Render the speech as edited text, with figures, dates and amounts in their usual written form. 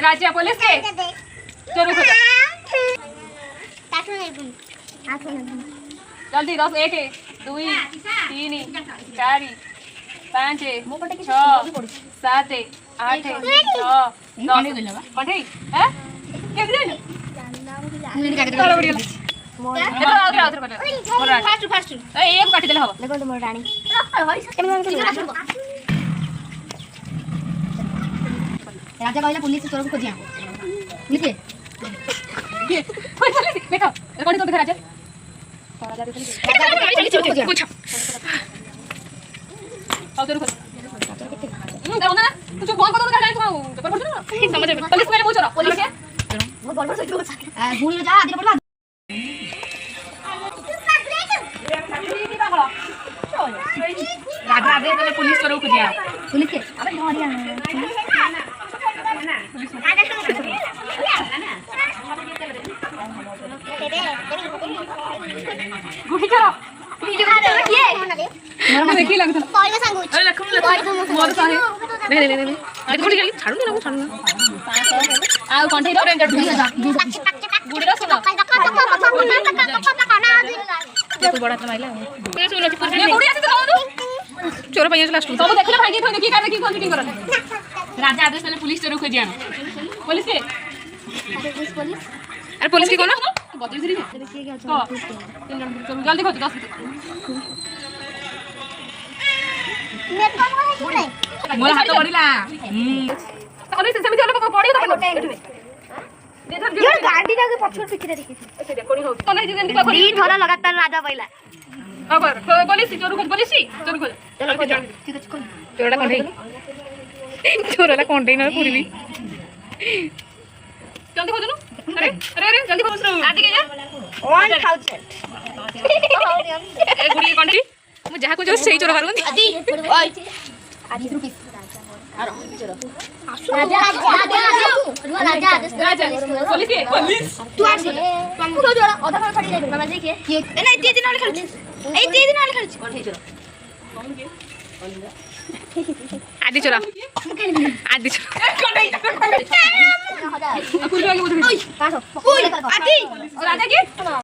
राजा police के चलो जल्दी 10 1 2 3 4 5 6 7 8 9 10 पढ़े हैं केते जानो चलो बढ़िया फास्ट फास्ट ए एक काटी देले हबो देखो मोर रानी राजा कहला पुलिस चोर को खोजिया नीचे बैठो कौन तो दिखा राजा राजा देखो पूछो आओ चोर खोज जाओ ना तू जो फोन कर दो जाए तू पेपर पढ़ ना समझ में पुलिस मेरे मुंह चोरा पुलिस है वो बड़ बड़ से चोर भूल जा आदि पढ़ राजा आदि पहले पुलिस चोर को खोजिया पुलिस के अबे धरिया गुडी करो ये मला देखी लागत पॉइंट सांगू अरे लखम मोर साहे नहीं नहीं नहीं देखो गुडी छाडू नहीं ना छाडू आ कोंठे रो गुडी रो सुनो तू बड़ा माइला ये सुनो ये गुडी आसी तो खाओ चोर पइया लास्ट सब देखले भाई के देखी कर देखी कोन मीटिंग कर राजा आदेश पहले पुलिस चोर खोजिया पुलिस के पुलिस अरे पुलिस की कौन बदल धरी जल्दी खोज 10 मोर हाथ पड़िला तने से सेमिति वाला पड़ी तो यार गाड़ी जाके पछोड़ पिछरे देखि अच्छा देखो नहीं हो तने जेंति पकड़ी दी थरा लगातार राजा पहिला अबर पुलिस चोर खोज चलो खोज ठीक है खोज चोरडा चोरला कंटेनर पूरी भी जल्दी खोज लो अरे अरे अरे जल्दी खोज लो आदि के जा 1000 ए गुडी कंटी मु जहा को जो सही चोर करंती आदि ओय आदि रुपीस राजा राजा पुलिस के पुलिस तू आ तू तो जोड़ा आधा खड़ी जाए बाबा जी के ए नहीं 3 दिन वाले खेल ए 3 दिन वाले खेल कौन है चोर कौन के आदि चोरा आदि चोरा पूरी आगे बोल ओय आदि राजा के